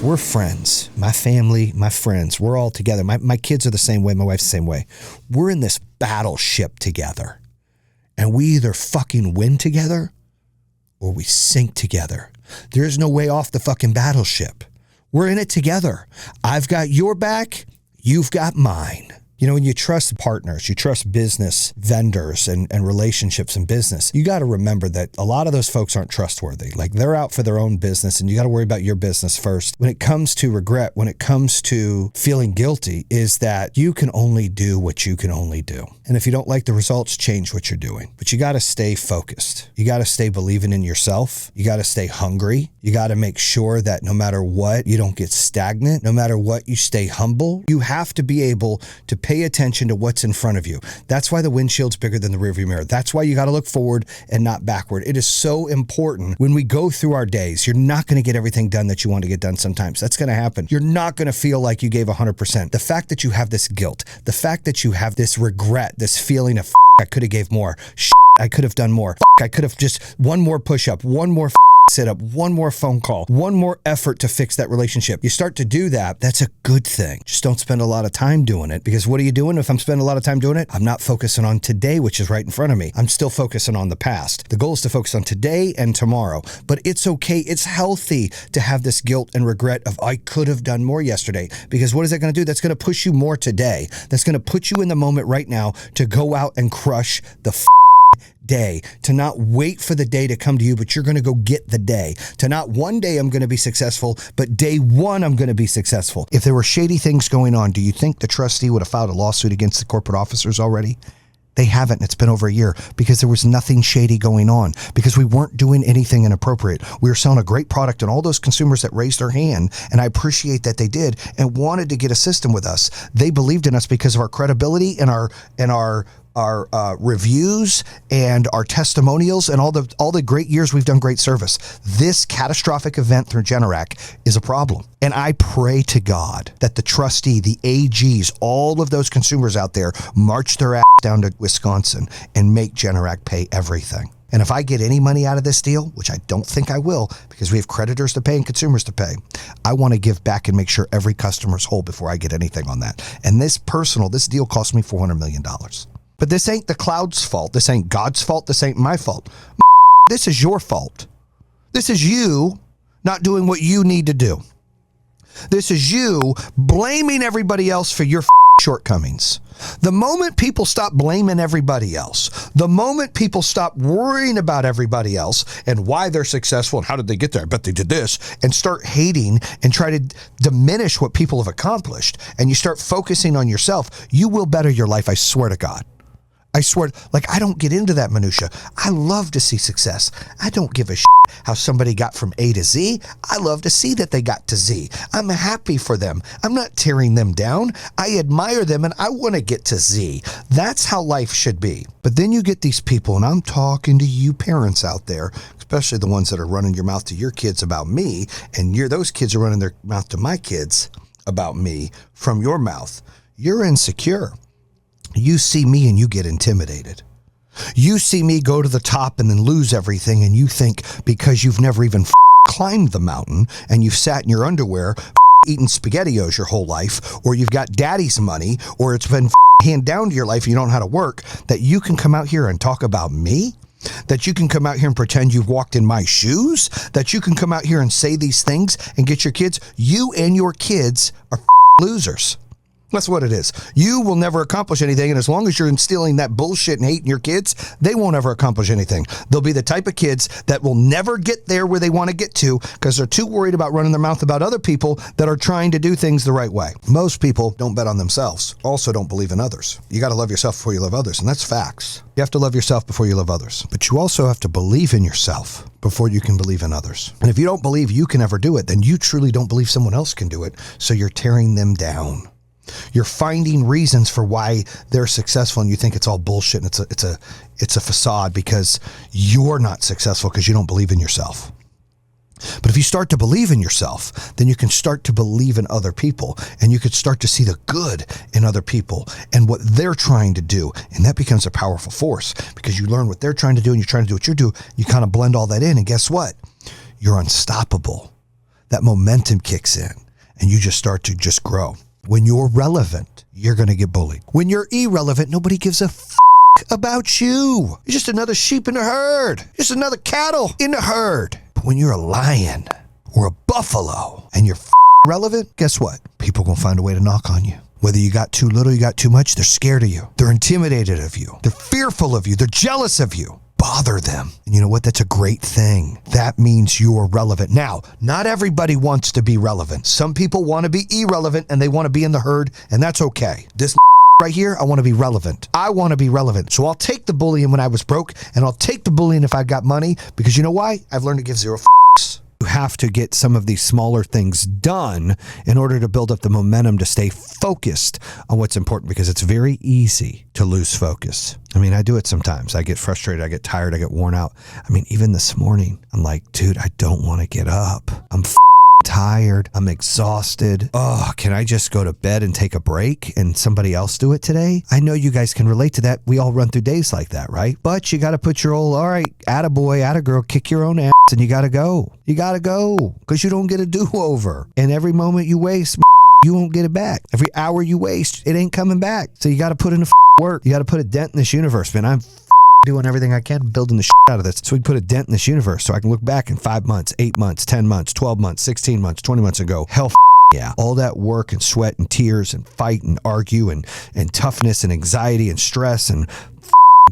We're friends. My family, my friends, we're all together. My kids are the same way. My wife's the same way. We're in this battleship together. And we either fucking win together or we sink together. There's no way off the fucking battleship. We're in it together. I've got your back. You've got mine. You know, when you trust partners, you trust business vendors and relationships in business, you got to remember that a lot of those folks aren't trustworthy. Like, they're out for their own business and you got to worry about your business first. When it comes to regret, when it comes to feeling guilty, is that you can only do what you can only do. And if you don't like the results, change what you're doing. But you got to stay focused. You got to stay believing in yourself. You got to stay hungry. You got to make sure that no matter what, you don't get stagnant. No matter what, you stay humble. You have to be able to pay attention to what's in front of you. That's why the windshield's bigger than the rearview mirror. That's why you got to look forward and not backward. It is so important when we go through our days. You're not going to get everything done that you want to get done sometimes. That's going to happen. You're not going to feel like you gave 100%. The fact that you have this guilt, the fact that you have this regret, this feeling of I could have gave more, I could have done more, I could have just one more push-up, one more sit up, one more phone call, one more effort to fix that relationship. You start to do that, that's a good thing. Just don't spend a lot of time doing it, because what are you doing if I'm spending a lot of time doing it? I'm not focusing on today, which is right in front of me. I'm still focusing on the past. The goal is to focus on today and tomorrow, but it's okay. It's healthy to have this guilt and regret of I could have done more yesterday, because what is that going to do? That's going to push you more today. That's going to put you in the moment right now to go out and crush the day, to not wait for the day to come to you, but you're going to go get the day. To not one day I'm going to be successful, but day one I'm going to be successful. If there were shady things going on, do you think the trustee would have filed a lawsuit against the corporate officers already? They haven't. It's been over a year because there was nothing shady going on, because we weren't doing anything inappropriate. We were selling a great product, and all those consumers that raised their hand, and I appreciate that they did and wanted to get a system with us. They believed in us because of our credibility and our reviews and our testimonials and all the great years we've done great service. This catastrophic event through Generac is a problem. And I pray to God that the trustee, the AGs, all of those consumers out there march their ass down to Wisconsin and make Generac pay everything. And if I get any money out of this deal, which I don't think I will, because we have creditors to pay and consumers to pay, I want to give back and make sure every customer's whole before I get anything on that. And this deal cost me $400 million. But this ain't the cloud's fault. This ain't God's fault. This ain't my fault. This is your fault. This is you not doing what you need to do. This is you blaming everybody else for your shortcomings. The moment people stop blaming everybody else, the moment people stop worrying about everybody else and why they're successful and how did they get there, I bet they did this, and start hating and try to diminish what people have accomplished, and you start focusing on yourself, you will better your life, I swear to God. I swear, like, I don't get into that minutia. I love to see success. I don't give a shit how somebody got from A to Z. I love to see that they got to Z. I'm happy for them. I'm not tearing them down. I admire them and I want to get to Z. That's how life should be. But then you get these people, and I'm talking to you parents out there, especially the ones that are running your mouth to your kids about me, and those kids are running their mouth to my kids about me from your mouth. You're insecure. You see me and you get intimidated. You see me go to the top and then lose everything, and you think because you've never even climbed the mountain and you've sat in your underwear eating SpaghettiOs your whole life, or you've got daddy's money, or it's been handed down to your life and you don't know how to work, that you can come out here and talk about me? That you can come out here and pretend you've walked in my shoes? That you can come out here and say these things and get your kids? You and your kids are losers. That's what it is. You will never accomplish anything, and as long as you're instilling that bullshit and hate in your kids, they won't ever accomplish anything. They'll be the type of kids that will never get there where they want to get to because they're too worried about running their mouth about other people that are trying to do things the right way. Most people don't bet on themselves, also don't believe in others. You got to love yourself before you love others, and that's facts. You have to love yourself before you love others, but you also have to believe in yourself before you can believe in others. And if you don't believe you can ever do it, then you truly don't believe someone else can do it, so you're tearing them down. You're finding reasons for why they're successful, and you think it's all bullshit and it's a facade because you're not successful because you don't believe in yourself. But if you start to believe in yourself, then you can start to believe in other people, and you can start to see the good in other people and what they're trying to do. And that becomes a powerful force because you learn what they're trying to do and you're trying to do what you do. You kind of blend all that in, and guess what? You're unstoppable. that momentum kicks in and you just start to just grow. When you're relevant, you're going to get bullied. When you're irrelevant, nobody gives a about you. You're just another sheep in the herd. Just another cattle in the herd. But when you're a lion or a buffalo and you're relevant, guess what? People are going to find a way to knock on you. Whether you got too little, you got too much, they're scared of you. They're intimidated of you. They're fearful of you. They're jealous of you. Bother them. And you know what? That's a great thing. That means you're relevant. Now, not everybody wants to be relevant. Some people want to be irrelevant and they want to be in the herd, and that's okay. This right here, I want to be relevant. I want to be relevant. So I'll take the bullying when I was broke, and I'll take the bullying if I got money, because you know why? I've learned to give zero f***s. You have to get some of these smaller things done in order to build up the momentum to stay focused on what's important, because it's very easy to lose focus. I mean, I do it sometimes. I get frustrated. I get tired. I get worn out. I mean, even this morning, I'm like, dude, I don't want to get up. I'm tired. I'm exhausted. Oh, can I just go to bed and take a break and somebody else do it today? I know you guys can relate to that. We all run through days like that, right? But you got to put your all right, attaboy, attagirl, kick your own ass, and you got to go. You got to go, because you don't get a do-over. And every moment you waste, you won't get it back. Every hour you waste, it ain't coming back. So you got to put in the work. You got to put a dent in this universe, man. I'm doing everything I can, building the shit out of this, so we can put a dent in this universe, so I can look back in 5 months, 8 months, 10 months, 12 months, 16 months, 20 months ago. Hell yeah. All that work and sweat and tears and fight and argue and toughness and anxiety and stress and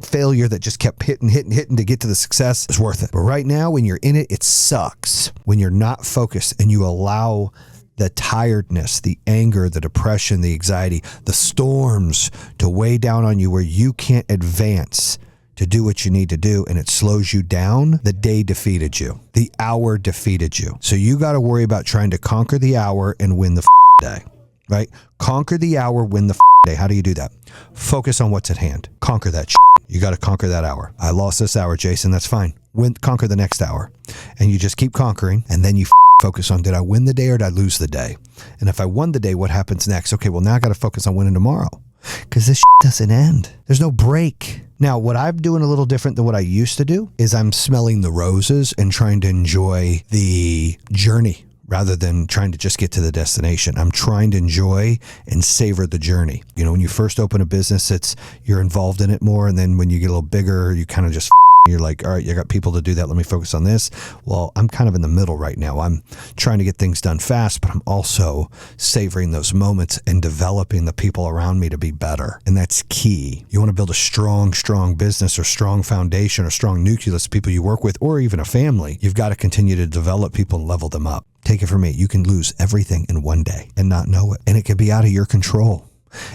failure that just kept hitting to get to the success is worth it. But right now, when you're in it, it sucks. When you're not focused and you allow the tiredness, the anger, the depression, the anxiety, the storms to weigh down on you where you can't advance to do what you need to do, and it slows you down, the day defeated you. The hour defeated you. So you got to worry about trying to conquer the hour and win the day, right? Conquer the hour, win the day. How do you do that? Focus on what's at hand. Conquer that shit. You got to conquer that hour. I lost this hour, Jayson. That's fine. Conquer the next hour. And you just keep conquering, and then you focus on, did I win the day or did I lose the day? And if I won the day, what happens next? Okay, well, now I got to focus on winning tomorrow, because this doesn't end. There's no break. Now, what I'm doing a little different than what I used to do is I'm smelling the roses and trying to enjoy the journey rather than trying to just get to the destination. I'm trying to enjoy and savor the journey. You know, when you first open a business, you're involved in it more. And then when you get a little bigger, you kind of just you're like, all right, you got people to do that. Let me focus on this. Well, I'm kind of in the middle right now. I'm trying to get things done fast, but I'm also savoring those moments and developing the people around me to be better. And that's key. You want to build a strong business or strong foundation or strong nucleus of people you work with, or even a family. You've got to continue to develop people and level them up. Take it from me. You can lose everything in one day and not know it. And it can be out of your control.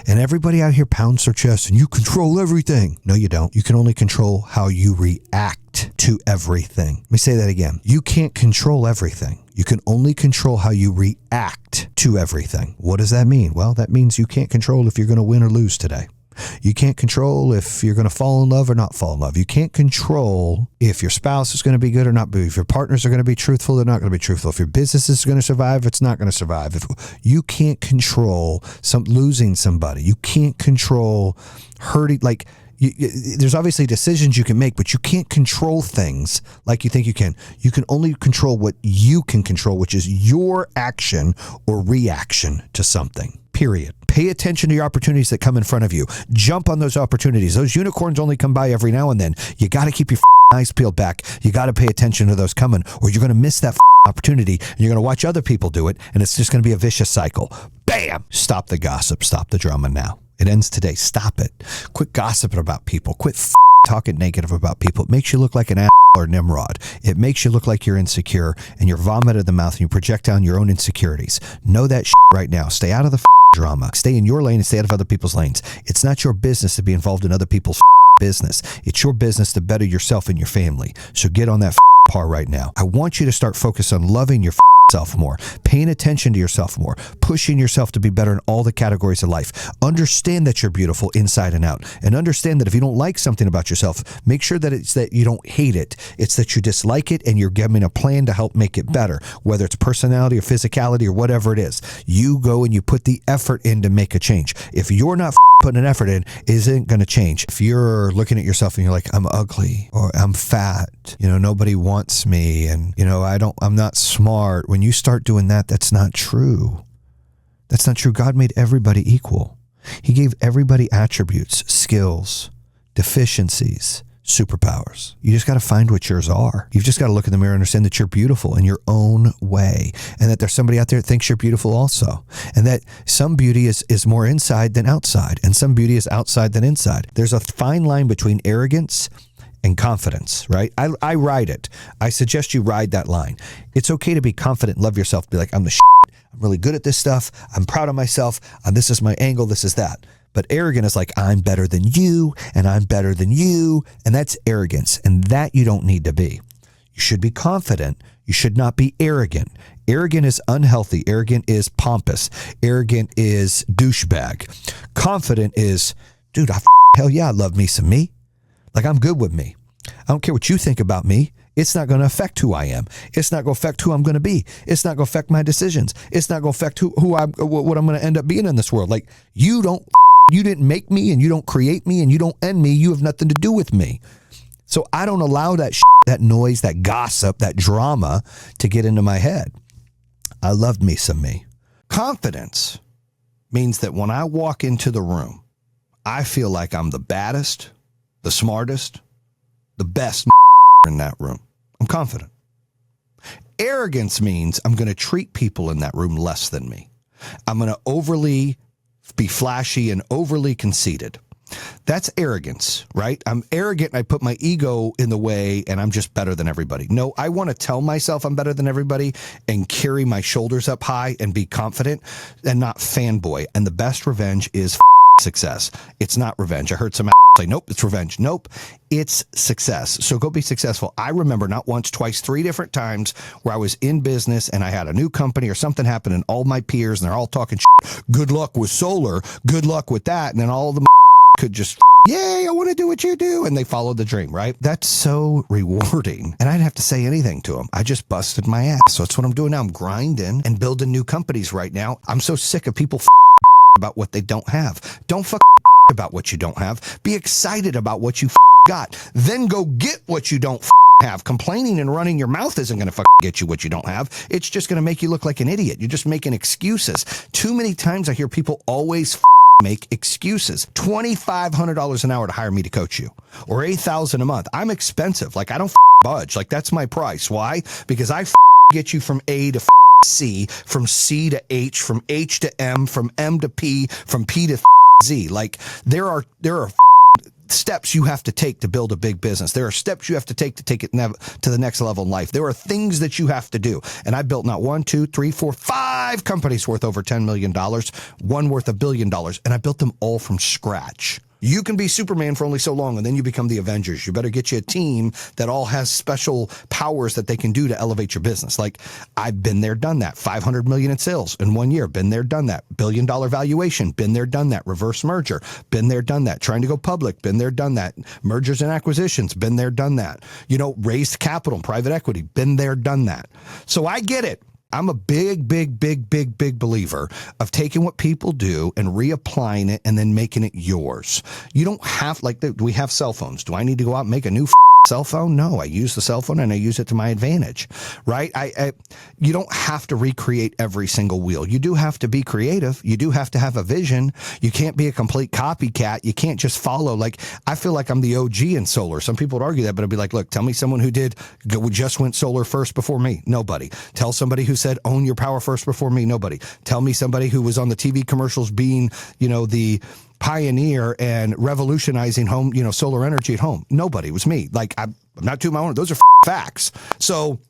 And everybody out here pounds their chest and you control everything. No, you don't. You can only control how you react to everything. Let me say that again. You can't control everything. You can only control how you react to everything. What does that mean? Well, that means you can't control if you're going to win or lose today. You can't control if you're going to fall in love or not fall in love. You can't control if your spouse is going to be good or not be. If your partners are going to be truthful, they're not going to be truthful. If your business is going to survive, it's not going to survive. If you can't control losing somebody, you can't control hurting. Like there's obviously decisions you can make, but you can't control things like you think you can. You can only control what you can control, which is your action or reaction to something. Period. Pay attention to your opportunities that come in front of you. Jump on those opportunities. Those unicorns only come by every now and then. You got to keep your eyes peeled back. You got to pay attention to those coming, or you're going to miss that opportunity, and you're going to watch other people do it, and it's just going to be a vicious cycle. Bam! Stop the gossip. Stop the drama now. It ends today. Stop it. Quit gossiping about people. Quit talking negative about people. It makes you look like an asshole or Nimrod. It makes you look like you're insecure and you're vomit in the mouth and you project down your own insecurities. Know that right now. Stay out of the drama. Stay in your lane and stay out of other people's lanes. It's not your business to be involved in other people's business. It's your business to better yourself and your family. So get on that par right now. I want you to start focus on loving your yourself more, paying attention to yourself more, pushing yourself to be better in all the categories of life. Understand that you're beautiful inside and out, and understand that if you don't like something about yourself, make sure that it's that you don't hate it. It's that you dislike it and you're giving a plan to help make it better, whether it's personality or physicality or whatever it is. You go and you put the effort in to make a change. If you're not putting an effort in, it isn't going to change. If you're looking at yourself and you're like, I'm ugly or I'm fat, nobody wants me, and I'm not smart. When when you start doing that, that's not true. That's not true. God made everybody equal. He gave everybody attributes, skills, deficiencies, superpowers. You just got to find what yours are. You've just got to look in the mirror and understand that you're beautiful in your own way, and that there's somebody out there that thinks you're beautiful also, and that some beauty is more inside than outside, and some beauty is outside than inside. There's a fine line between arrogance and confidence, right? I ride it. I suggest you ride that line. It's okay to be confident, love yourself, be like, I'm the shit. I'm really good at this stuff. I'm proud of myself. This is my angle. This is that. But arrogant is like, I'm better than you, and I'm better than you. And that's arrogance. And that you don't need to be. You should be confident. You should not be arrogant. Arrogant is unhealthy. Arrogant is pompous. Arrogant is douchebag. Confident is, dude, hell yeah, I love me some me. Like, I'm good with me. I don't care what you think about me. It's not going to affect who I am. It's not going to affect who I'm going to be. It's not going to affect my decisions. It's not going to affect what I'm going to end up being in this world. Like, you didn't make me, and you don't create me, and you don't end me. You have nothing to do with me. So I don't allow that that noise, that gossip, that drama to get into my head. I love me some me. Confidence means that when I walk into the room, I feel like I'm the baddest, the smartest, the best in that room. I'm confident. Arrogance means I'm going to treat people in that room less than me. I'm going to overly be flashy and overly conceited. That's arrogance, right? I'm arrogant and I put my ego in the way and I'm just better than everybody. No, I want to tell myself I'm better than everybody and carry my shoulders up high and be confident and not fanboy. And the best revenge is success. It's not revenge. I heard some say, nope, it's revenge. Nope, it's success. So go be successful. I remember not once, twice, 3 different times where I was in business and I had a new company or something happen and all my peers, and they're all talking shit. Good luck with solar. Good luck with that. And then all of them could just, yay, I want to do what you do. And they followed the dream, right? That's so rewarding. And I didn't have to say anything to them. I just busted my ass. So that's what I'm doing now. I'm grinding and building new companies right now. I'm so sick of people about what they don't have. Don't about what you don't have. Be excited about what you got. Then go get what you don't have. Complaining and running your mouth isn't going to get you what you don't have. It's just going to make you look like an idiot. You're just making excuses. Too many times I hear people always make excuses. $2,500 an hour to hire me to coach you, or $8,000 a month. I'm expensive. Like, I don't budge. Like, that's my price. Why? Because I get you from A to C, from C to H, from H to M, from M to P, from P to Z. Like, there are steps you have to take to build a big business. There are steps you have to take it to the next level in life. There are things that you have to do. And I built not 1, 2, 3, 4, 5 companies worth over $10 million, one worth $1 billion. And I built them all from scratch. You can be Superman for only so long, and then you become the Avengers. You better get you a team that all has special powers that they can do to elevate your business. Like, I've been there, done that. 500 million in sales in 1 year. Been there, done that. $1 billion valuation. Been there, done that. Reverse merger. Been there, done that. Trying to go public. Been there, done that. Mergers and acquisitions. Been there, done that. Raised capital, private equity. Been there, done that. So I get it. I'm a big believer of taking what people do and reapplying it and then making it yours. You don't have, we have cell phones. Do I need to go out and make a new cell phone? No, I use the cell phone and I use it to my advantage, right? You don't have to recreate every single wheel. You do have to be creative. You do have to have a vision. You can't be a complete copycat. You can't just follow. Like, I feel like I'm the OG in solar. Some people would argue that, but I'd be like, look, tell me someone who just went solar first before me. Nobody. Tell somebody who said own your power first before me. Nobody. Tell me somebody who was on the TV commercials being, the pioneer and revolutionizing home, solar energy at home. Nobody. It was me. Like, I'm not tooting my own. Those are facts. So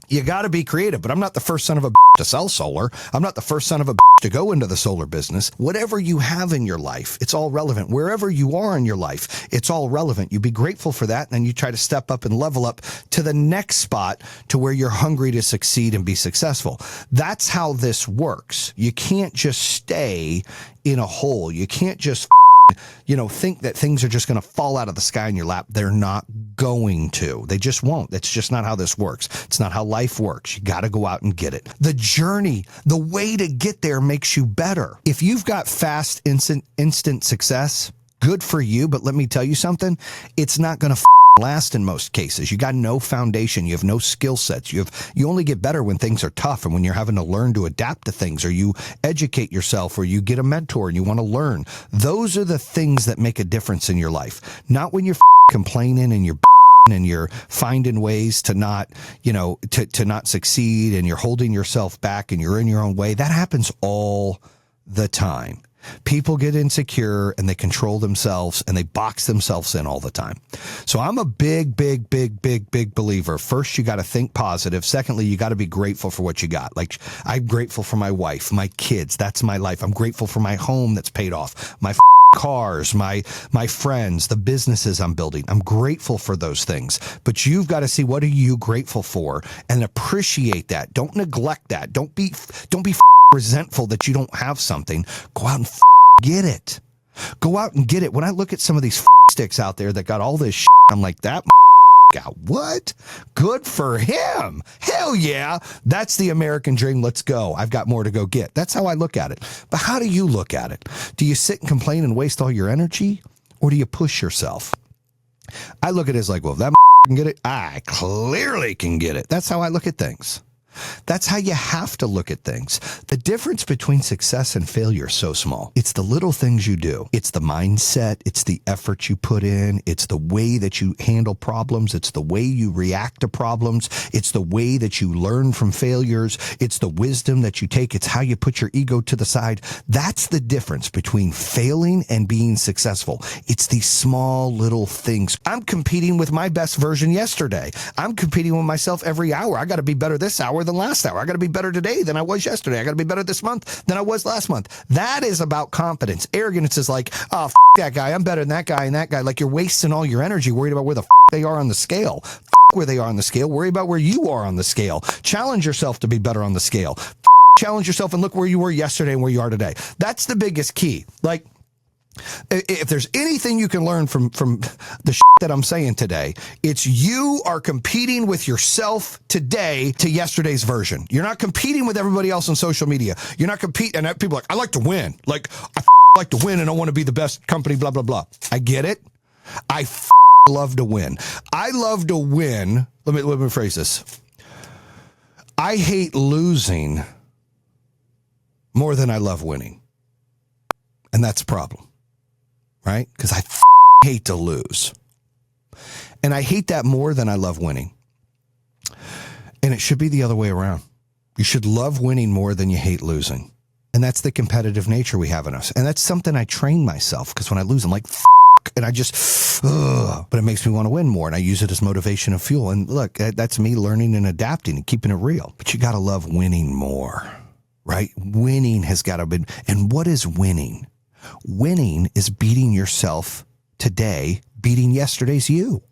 you got to be creative, but I'm not the first son of a to sell solar. I'm not the first son of a to go into the solar business. Whatever you have in your life, it's all relevant. Wherever you are in your life, it's all relevant. You be grateful for that, and then you try to step up and level up to the next spot to where you're hungry to succeed and be successful. That's how this works. You can't just stay in a hole. You can't just think that things are just going to fall out of the sky in your lap. They're not going to. They just won't. That's just not how this works. It's not how life works. You got to go out and get it. The journey, the way to get there makes you better. If you've got fast, instant success, good for you. But let me tell you something. It's not going to last in most cases. You got no foundation. You have no skill sets. You only get better when things are tough and when you're having to learn to adapt to things, or you educate yourself, or you get a mentor and you want to learn. Those are the things that make a difference in your life. Not when you're complaining and you're finding ways to not, to not succeed, and you're holding yourself back and you're in your own way. That happens all the time. People get insecure and they control themselves and they box themselves in all the time. So I'm a big believer. First, you got to think positive. Secondly, you got to be grateful for what you got. Like, I'm grateful for my wife, my kids. That's my life. I'm grateful for my home that's paid off, my cars, my friends, the businesses I'm building. I'm grateful for those things. But you've got to see, what are you grateful for, and appreciate that. Don't neglect that. Don't be resentful that you don't have something. Go out and get it. Go out and get it. When I look at some of these sticks out there that got all this shit, I'm like, that got what? Good for him. Hell yeah. That's the American dream. Let's go. I've got more to go get. That's how I look at it. But how do you look at it? Do you sit and complain and waste all your energy, or do you push yourself? I look at it as like, well, if that can get it, I clearly can get it. That's how I look at things. That's how you have to look at things. The difference between success and failure is so small. It's the little things you do. It's the mindset. It's the effort you put in. It's the way that you handle problems. It's the way you react to problems. It's the way that you learn from failures. It's the wisdom that you take. It's how you put your ego to the side. That's the difference between failing and being successful. It's these small little things. I'm competing with my best version yesterday. I'm competing with myself every hour. I got to be better this hour than last hour. I got to be better today than I was yesterday. I got to be better this month than I was last month. That is about confidence. Arrogance is like, oh, that guy. I'm better than that guy and that guy. Like, you're wasting all your energy worried about where the they are on the scale. Where they are on the scale. Worry about where you are on the scale. Challenge yourself to be better on the scale. Challenge yourself and look where you were yesterday and where you are today. That's the biggest key. Like, if there's anything you can learn from the shit that I'm saying today, it's you are competing with yourself today to yesterday's version. You're not competing with everybody else on social media. You're not competing. And people are like, I like to win. Like, I like to win and I want to be the best company, blah, blah, blah. I get it. I love to win. I love to win. Let me phrase this. I hate losing more than I love winning. And that's a problem. Right? Because I hate to lose. And I hate that more than I love winning. And it should be the other way around. You should love winning more than you hate losing. And that's the competitive nature we have in us. And that's something I train myself, because when I lose, I'm like, and I just, but it makes me want to win more. And I use it as motivation and fuel. And look, that's me learning and adapting and keeping it real. But you got to love winning more, right? Winning has got to be. And what is winning? Winning is beating yourself today, beating yesterday's you.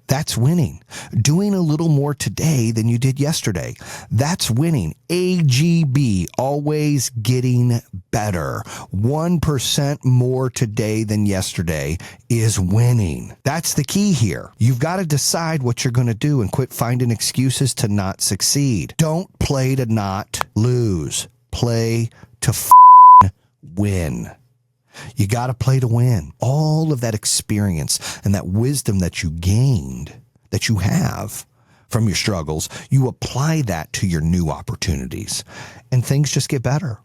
That's winning. Doing a little more today than you did yesterday. That's winning. AGB, always getting better. 1% more today than yesterday is winning. That's the key here. You've got to decide what you're going to do and quit finding excuses to not succeed. Don't play to not lose. Play to win. You got to play to win. All of that experience and that wisdom that you gained, that you have from your struggles, you apply that to your new opportunities, and things just get better.